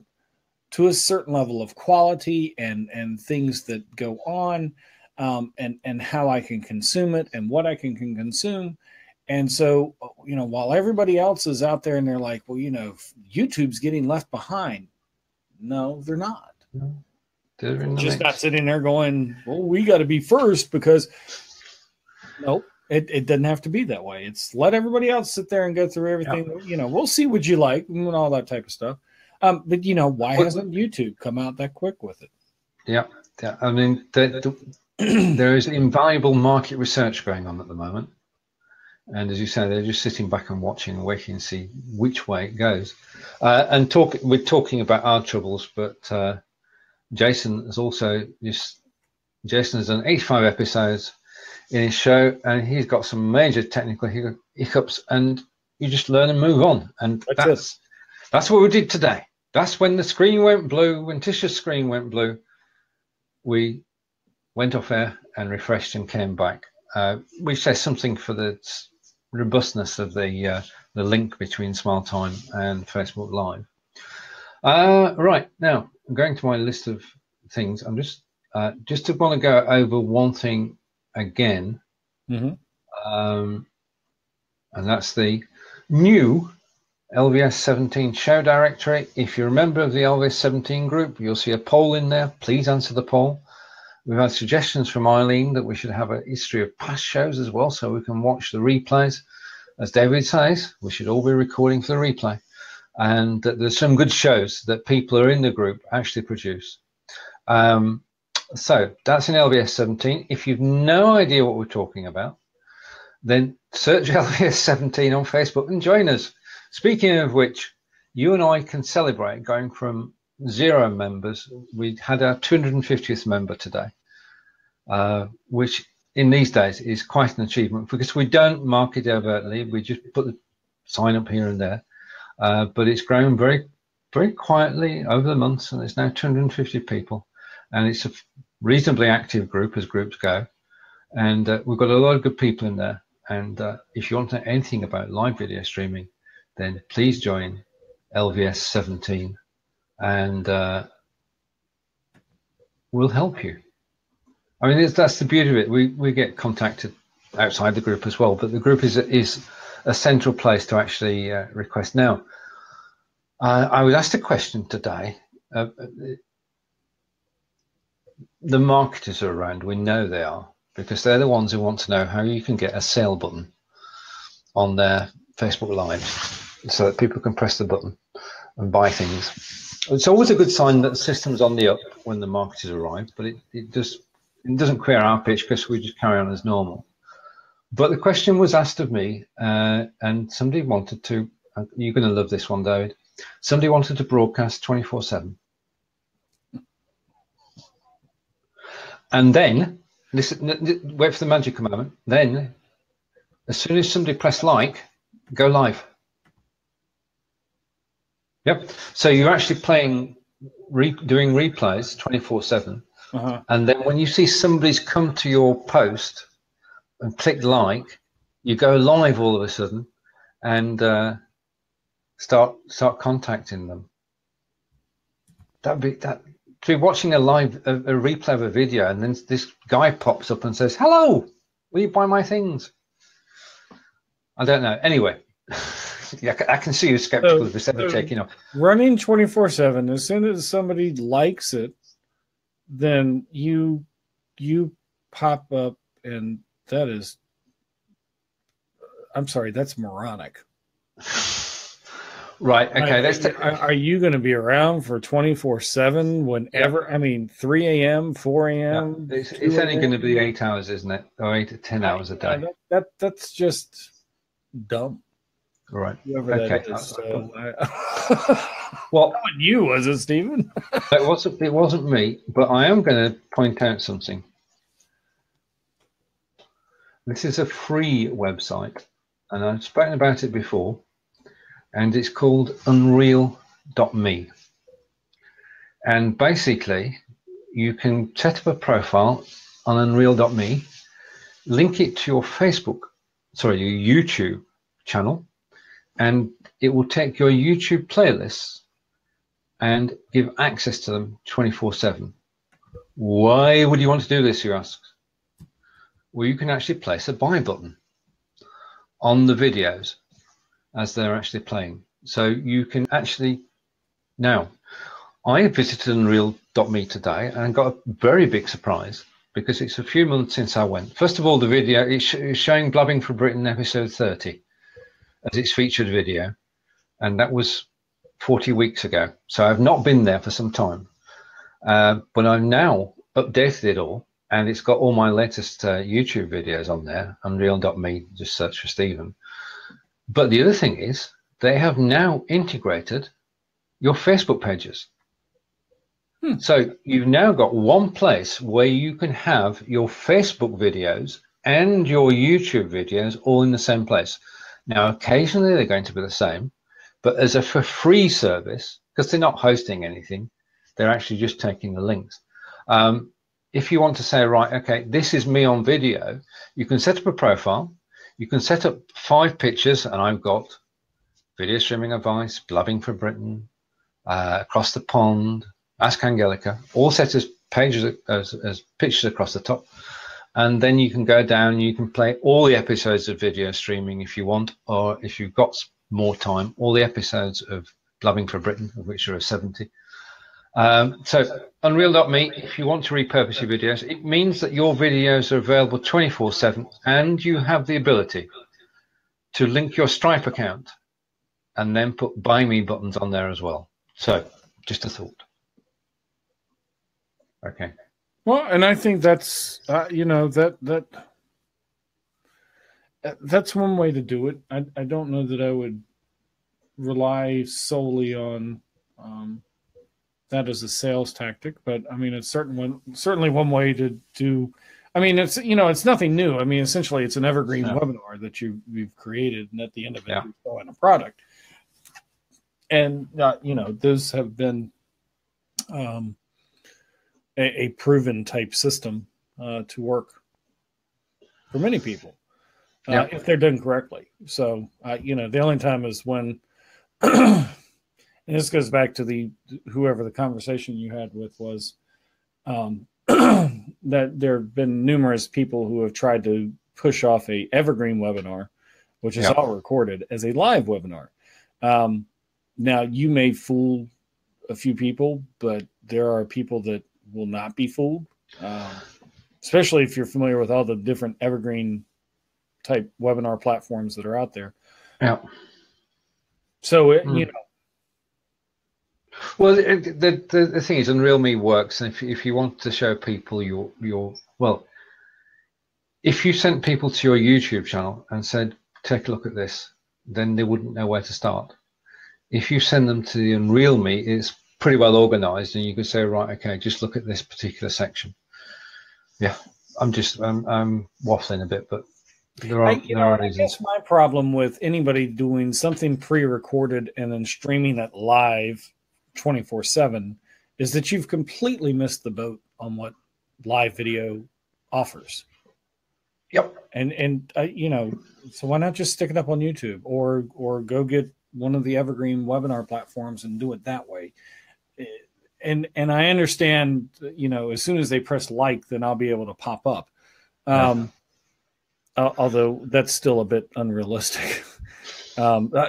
to a certain level of quality and things that go on, and how I can consume it and what I can consume. And so, you know, while everybody else is out there and they're like, well, you know, YouTube's getting left behind. No, they're not. No. They're just not sitting there going, well, we got to be first, because nope, it doesn't have to be that way. It's let everybody else sit there and go through everything. Yeah. You know, we'll see what you like and all that type of stuff. But, you know, why hasn't YouTube come out that quick with it? Yeah. I mean, there is invaluable market research going on at the moment. And as you say, they're just sitting back and watching and waiting to see which way it goes. We're talking about our troubles, but Jason has done 85 episodes in his show, and he's got some major technical hiccups, and you just learn and move on. And that's what we did today. That's when the screen went blue, when Tisha's screen went blue, we went off air and refreshed and came back. Which says something for the robustness of the link between Smiletime and Facebook Live. Right, now I'm going to my list of things. I'm just to want to go over one thing again, and that's the new LVS 17 show directory. If you're a member of the LVS 17 group, you'll see a poll in there. Please answer the poll. We've had suggestions from Eileen that we should have a history of past shows as well, so we can watch the replays. As David says, we should all be recording for the replay. And there's some good shows that people who are in the group actually produce. So that's in LVS 17. If you've no idea what we're talking about, then search LVS 17 on Facebook and join us. Speaking of which, you and I can celebrate going from 0 members. We had our 250th member today, which in these days is quite an achievement, because we don't market overtly. We just put the sign up here and there. But it's grown very, very quietly over the months, and it's now 250 people. And it's a reasonably active group as groups go. And we've got a lot of good people in there. And if you want to know anything about live video streaming, then please join LVS 17. And we'll help you. I mean, that's the beauty of it. We get contacted outside the group as well, but the group is a central place to actually request. Now, I was asked a question today. The marketers are around. We know they are, because they're the ones who want to know how you can get a sale button on their Facebook Live so that people can press the button and buy things. It's always a good sign that the system's on the up when the marketers arrive, but it doesn't queer our pitch, because we just carry on as normal. But the question was asked of me, and somebody wanted to, you're going to love this one, David. Somebody wanted to broadcast 24/7. And then, listen, wait for the magic moment. Then, as soon as somebody press like, go live. Yep. So you're actually doing replays 24/7. And then when you see somebody's come to your post and click like, you go live all of a sudden and start contacting them. To be watching a replay of a video, and then this guy pops up and says, "Hello, will you buy my things?" I don't know. Anyway, yeah, I can see you skeptical of this ever taking off. Running 24/7. As soon as somebody likes it, then you pop up, and that is I'm sorry, that's moronic. Right. Okay. Are you going to be around for 24/7 whenever? Yeah. I mean, 3 a.m., 4 a.m. Yeah. It's only going to be 8 hours, isn't it? Or 8 to 10 hours a day. That's just dumb. Right. Whoever that is. So, well, not you, was it, Stephen? It wasn't me, but I am going to point out something. This is a free website, and I've spoken about it before, and it's called Unreal.me. And basically, you can set up a profile on Unreal.me, link it to your your YouTube channel, and it will take your YouTube playlists and give access to them 24/7. Why would you want to do this, you ask? Well, you can actually place a buy button on the videos as they're actually playing. So you can actually, now, I visited Unreal.me today and got a very big surprise because it's a few months since I went. First of all, the video is showing Blabbing for Britain episode 30 as its featured video, and that was 40 weeks ago. So I've not been there for some time, but I've now updated it all, and it's got all my latest YouTube videos on there, Unreal.me, just search for Stephen. But the other thing is they have now integrated your Facebook pages. So you've now got one place where you can have your Facebook videos and your YouTube videos all in the same place. Now, occasionally they're going to be the same, but as a for free service, because they're not hosting anything, they're actually just taking the links. If you want to say, right, okay, this is me on video, you can set up a profile, you can set up 5 pictures, and I've got video streaming advice, Blabbing for Britain, Across the Pond, Ask Angelica, all set as pages as pictures across the top. And then you can go down and you can play all the episodes of video streaming if you want, or if you've got more time, all the episodes of Blabbing for Britain, of which there are 70. So Unreal.me, if you want to repurpose your videos, it means that your videos are available 24/7, and you have the ability to link your Stripe account and then put buy me buttons on there as well. So just a thought. Okay. Well, and I think that's that's one way to do it. I don't know that I would rely solely on that as a sales tactic, but I mean, it's certainly one way to do. I mean, it's nothing new. I mean, essentially, it's an evergreen webinar that you've created, and at the end of it, you're selling a product. And those have been a proven type system to work for many people if they're done correctly. So the only time is when, and this goes back to whoever the conversation you had with was that there have been numerous people who have tried to push off a evergreen webinar, which is all recorded, as a live webinar. Now, you may fool a few people, but there are people that will not be fooled, especially if you're familiar with all the different evergreen type webinar platforms that are out there. Yeah. So, Well, the thing is, Unreal.me works, and if you want to show people if you sent people to your YouTube channel and said, take a look at this, then they wouldn't know where to start. If you send them to the Unreal.me, it's pretty well organized, and you can say, right, okay, just look at this particular section. Yeah, I'm waffling a bit, but there are reasons. I guess my problem with anybody doing something pre-recorded and then streaming it live 24/7 is that you've completely missed the boat on what live video offers. Yep. And so why not just stick it up on YouTube or go get one of the evergreen webinar platforms and do it that way? And I understand, as soon as they press like, then I'll be able to pop up. Although that's still a bit unrealistic.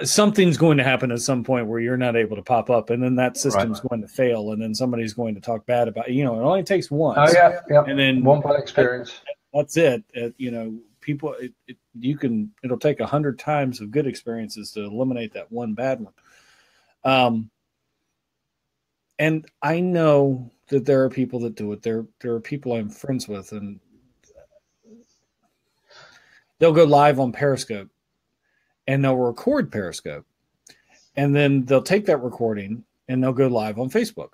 Something's going to happen at some point where you're not able to pop up, and then that system's going to fail, and then somebody's going to talk bad about it. It only takes once. Oh, yeah. And then one bad experience. That's it. People, it'll take 100 times of good experiences to eliminate that one bad one. And I know that there are people that do it. There are people I'm friends with, and they'll go live on Periscope and they'll record Periscope, and then they'll take that recording and they'll go live on Facebook.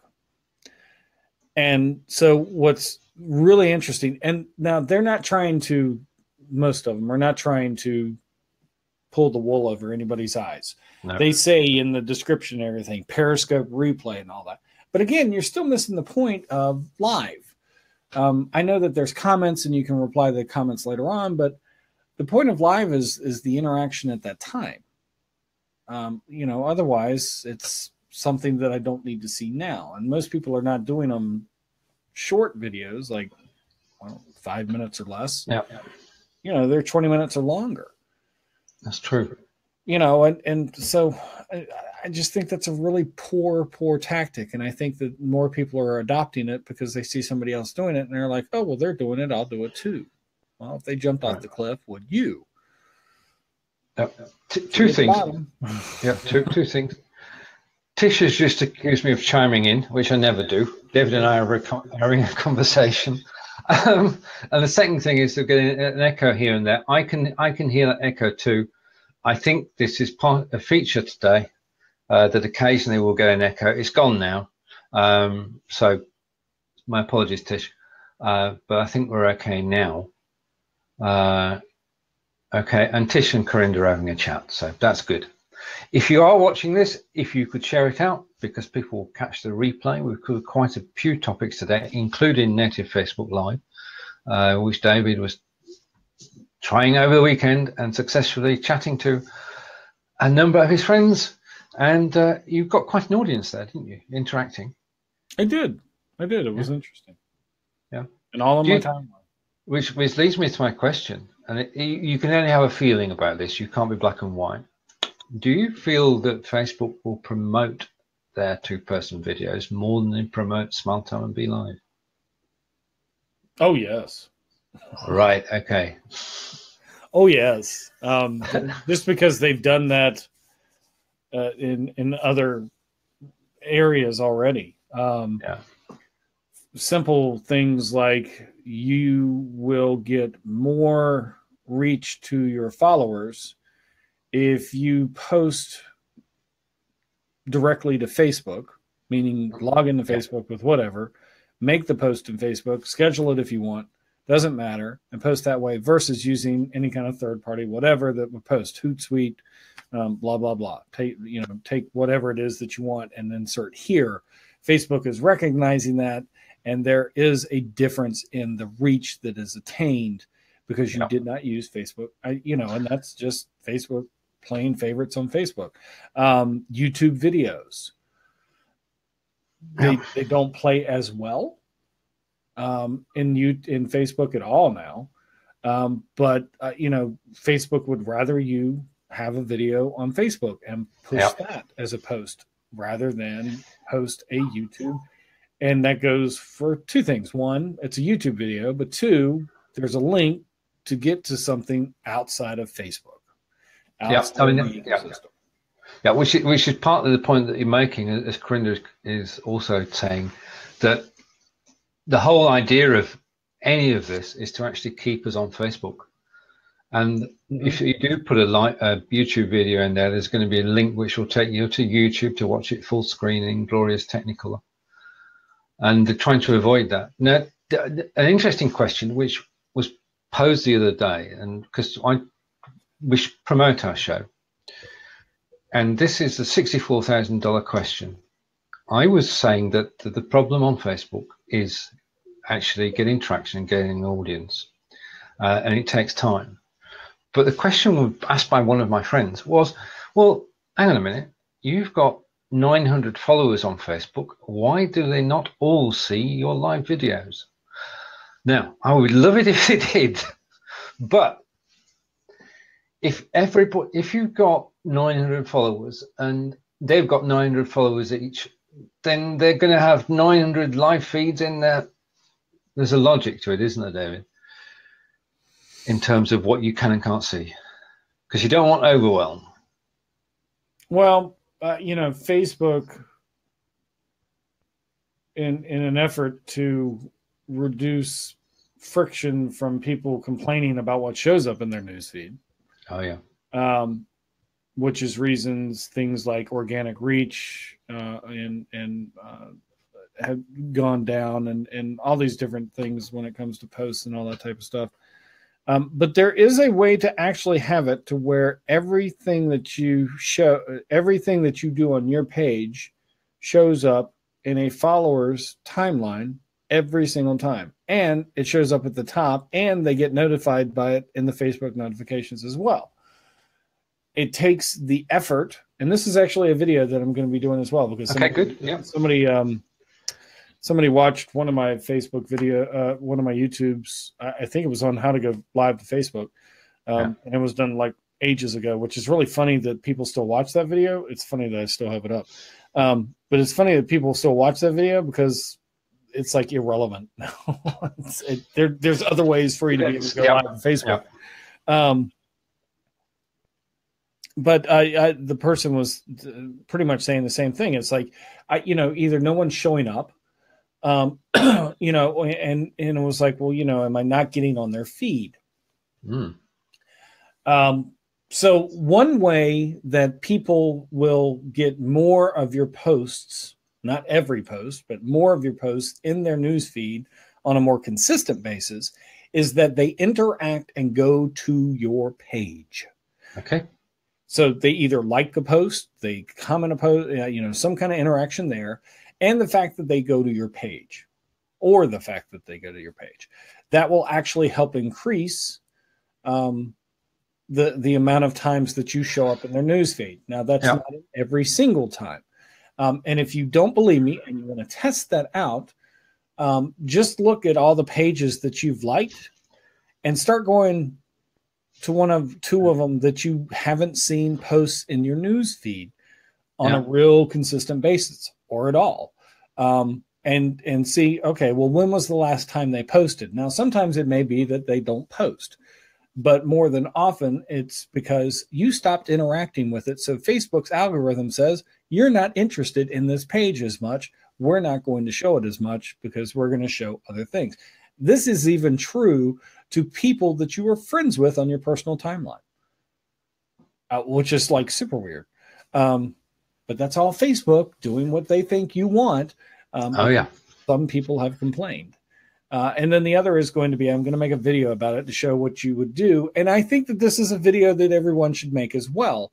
And so what's really interesting, and now they're not trying to, most of them are not trying to pull the wool over anybody's eyes. No. They say in the description and everything, Periscope replay and all that. But again, you're still missing the point of live. I know that there's comments and you can reply to the comments later on, but the point of live is the interaction at that time. Otherwise it's something that I don't need to see now. And most people are not doing them short videos, like 5 minutes or less. Yeah. They're 20 minutes or longer. That's true. And so I just think that's a really poor tactic. And I think that more people are adopting it because they see somebody else doing it and they're like, oh, well, they're doing it, I'll do it too. Well, if they jumped off the cliff, would you? Two things. Two things. Tish has just accused me of chiming in, which I never do. David and I are having a conversation. And the second thing is they're getting an echo here and there. I can hear that echo too. I think this is a feature today that occasionally will get an echo. It's gone now. So my apologies, Tish. But I think we're okay now. Okay, and Tish and Corinda are having a chat, so that's good. If you are watching this, if you could share it out, because people will catch the replay. We've covered quite a few topics today, including native Facebook Live, which David was trying over the weekend and successfully chatting to a number of his friends. And you've got quite an audience there, didn't you, interacting? I did. It was interesting. Yeah. And all on my timeline. Which leads me to my question. And you can only have a feeling about this. You can't be black and white. Do you feel that Facebook will promote their two-person videos more than they promote Smiletime and Be Live? Oh, yes. Right. Okay. Oh, yes. Just because they've done that in other areas already. Simple things like you will get more reach to your followers if you post directly to Facebook, meaning log into Facebook with whatever, make the post in Facebook, schedule it if you want, doesn't matter, and post that way versus using any kind of third party, whatever that would post, Hootsuite, blah, blah, blah. Take whatever it is that you want and insert here. Facebook is recognizing that, and there is a difference in the reach that is attained because you did not use Facebook, and that's just Facebook playing favorites on Facebook. YouTube videos, they don't play as well in Facebook at all now. But Facebook would rather you have a video on Facebook and push that as a post rather than post a YouTube. And that goes for two things. One, it's a YouTube video, but two, there's a link to get to something outside of Facebook. Which is partly the point that you're making, as Corinda is also saying, that the whole idea of any of this is to actually keep us on Facebook. And if you do put a YouTube video in there, there's going to be a link which will take you to YouTube to watch it full screen in glorious Technicolor. And they're trying to avoid that. Now, an interesting question which was posed the other day, and because we promote our show, and this is the $64,000 question. I was saying that the problem on Facebook is actually getting traction and getting an audience, and it takes time. But the question asked by one of my friends was, well, hang on a minute, you've got 900 followers on Facebook. Why do they not all see your live videos? Now, I would love it if they did, but if you've got 900 followers and they've got 900 followers each, then they're going to have 900 live feeds in there. There's a logic to it, isn't there, David? in terms of what you can and can't see? Because you don't want overwhelm. Well, Facebook, in an effort to reduce friction from people complaining about what shows up in their newsfeed. Oh yeah. Which is reasons things like organic reach have gone down, and all these different things when it comes to posts and all that type of stuff. But there is a way to actually have it to where everything that you do on your page shows up in a follower's timeline every single time. And it shows up at the top, and they get notified by it in the Facebook notifications as well. It takes the effort, and this is actually a video that I'm going to be doing as well, because somebody watched one of my Facebook video, one of my YouTubes. I think it was on how to go live to Facebook, and it was done like ages ago, which is really funny that people still watch that video. It's funny that I still have it up, but it's funny that people still watch that video because it's like irrelevant now. There's other ways for you to be able to go live on Facebook. But the person was pretty much saying the same thing. It's like, either no one's showing up, and it was like, well, am I not getting on their feed? So one way that people will get more of your posts, not every post, but more of your posts in their news feed on a more consistent basis, is that they interact and go to your page. Okay. So they either like a post, they comment a post, some kind of interaction there, and the fact that they go to your page, or the fact that they go to your page. That will actually help increase the amount of times that you show up in their newsfeed. Now, that's not every single time. And if you don't believe me and you want to test that out, just look at all the pages that you've liked and start going to two of them that you haven't seen posts in your news feed on a real consistent basis or at all. And see, okay, well, when was the last time they posted? Now, sometimes it may be that they don't post, but more than often it's because you stopped interacting with it. So Facebook's algorithm says you're not interested in this page as much. We're not going to show it as much because we're going to show other things. This is even true to people that you were friends with on your personal timeline, which is like super weird. But that's all Facebook doing what they think you want. Some people have complained. And then the other is going to be, I'm going to make a video about it to show what you would do. And I think that this is a video that everyone should make as well.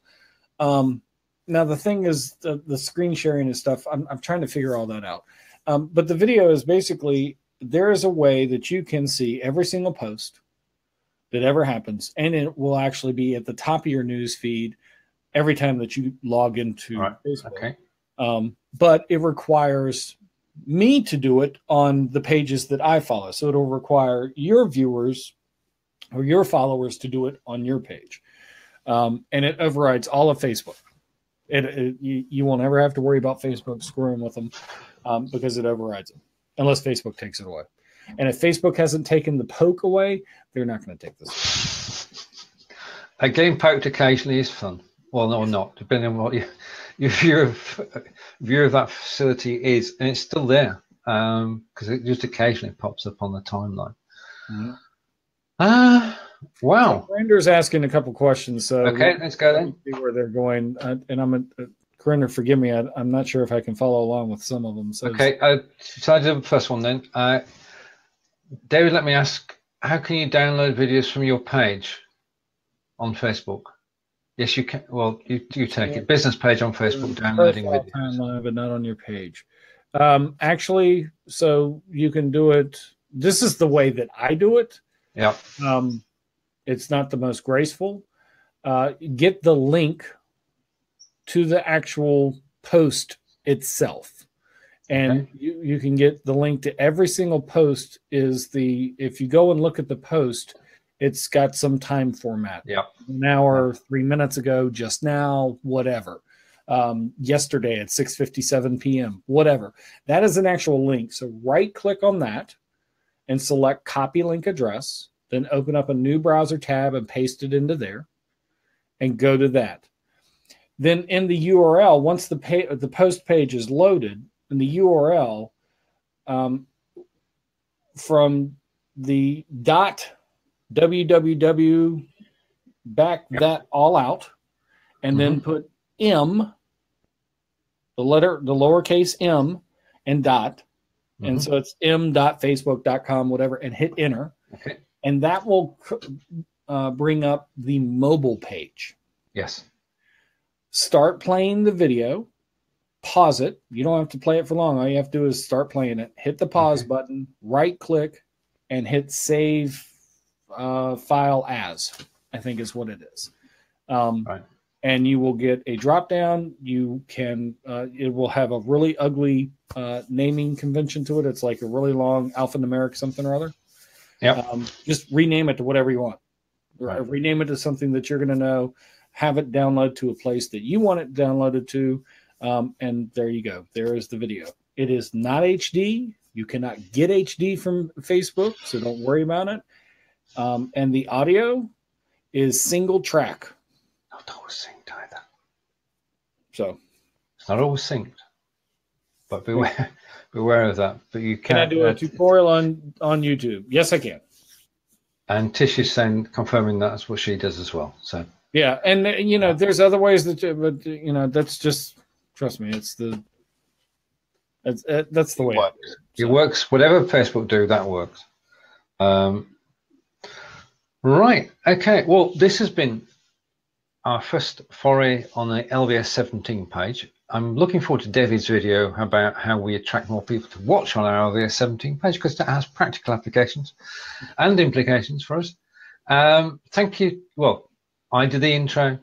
Now, the thing is, the screen sharing and stuff, I'm trying to figure all that out. But the video is basically, there is a way that you can see every single post that ever happens, and it will actually be at the top of your news feed every time that you log into Facebook. Okay. But it requires me to do it on the pages that I follow. So it'll require your viewers or your followers to do it on your page. And it overrides all of Facebook. You won't ever have to worry about Facebook screwing with them because it overrides them, unless Facebook takes it away. And if Facebook hasn't taken the poke away, they're not going to take this. Getting poked occasionally is fun. Well, no, not, depending on what your view of that facility is. And it's still there because it just occasionally pops up on the timeline. Wow. Corinder's asking a couple questions. So okay, let's go then. See where they're going. And Corinder, forgive me. I'm not sure if I can follow along with some of them. So okay, so I do the first one then. David, let me ask, how can you download videos from your page on Facebook? Yes, you can. Well, you take it. Business page on Facebook, downloading videos. Timeline, but not on your page. Actually, so you can do it. This is the way that I do it. Yeah. It's not the most graceful. Get the link to the actual post itself. And you can get the link to every single post. If you go and look at the post, it's got some time format. Yeah. An hour, 3 minutes ago, just now, whatever. Yesterday at 6:57 p.m., whatever. That is an actual link. So right click on that and select copy link address. then open up a new browser tab and paste it into there and go to that. Then in the URL, once the post page is loaded, in the URL, from the .www back that all out, and then put M, the lowercase m, and dot. And so it's m.facebook.com, whatever, and hit enter. Okay. And that will bring up the mobile page. Yes. Start playing the video, pause it. You don't have to play it for long. All you have to do is start playing it, hit the pause button, right click, and hit save file as, I think is what it is. Right. And you will get a drop down. You can, it will have a really ugly naming convention to it. It's like a really long alphanumeric something or other. Yeah. Just rename it to whatever you want. Right. Rename it to something that you're going to know. Have it download to a place that you want it downloaded to. And there you go. There is the video. It is not HD. You cannot get HD from Facebook, so don't worry about it. And the audio is single track. Not always synced either. So it's not always synced, but beware of that. But you can I do a tutorial on YouTube? Yes, I can. And Tish is confirming that's what she does as well. So yeah, and you know, there's other ways that, but you know, that's just, trust me, that's the way it works. It works. Whatever Facebook do, that works. Right. Okay. Well, this has been our first foray on the LVS 17 page. I'm looking forward to David's video about how we attract more people to watch on our LVS 17 page, because that has practical applications and implications for us. Thank you. Well, I did the intro.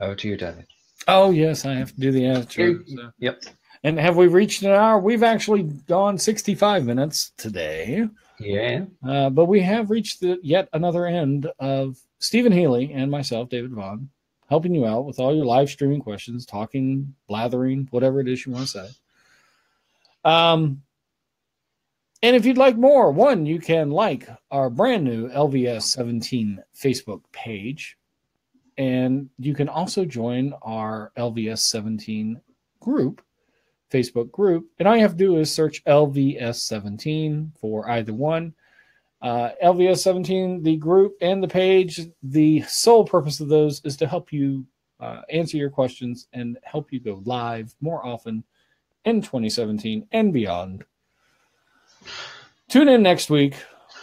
Over to you, David. Oh, yes, I have to do the outro. So. Yep. And have we reached an hour? We've actually gone 65 minutes today. Yeah. But we have reached yet another end of Stephen Healy and myself, David Vaughan, helping you out with all your live streaming questions, talking, blathering, whatever it is you want to say. And if you'd like more, you can like our brand new LVS 17 Facebook page. And you can also join our LVS 17 group, Facebook group. And all you have to do is search LVS 17 for either one. LVS 17, the group and the page, the sole purpose of those is to help you answer your questions and help you go live more often in 2017 and beyond. Tune in next week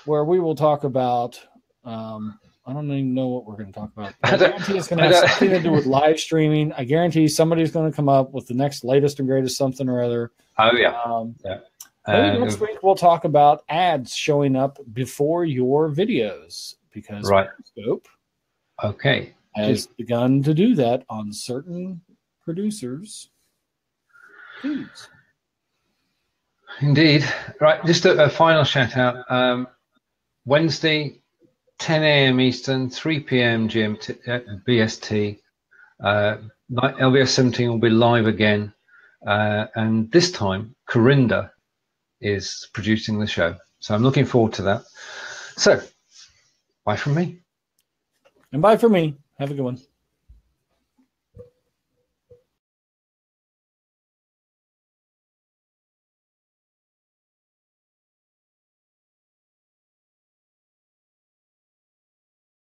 where we will talk about, I don't even know what we're going to talk about. I guarantee it's going to have something to do with live streaming. I guarantee somebody's going to come up with the next latest and greatest something or other. Oh, yeah. Yeah. Maybe next week we'll talk about ads showing up before your videos, because Periscope has begun to do that on certain producers' feeds. Indeed. Right, just a final shout out. Wednesday, 10 a.m. Eastern, 3 p.m. GMT, BST. LVS 17 will be live again. And this time, Corinda is producing the show. So I'm looking forward to that. So, bye from me. And bye from me. Have a good one.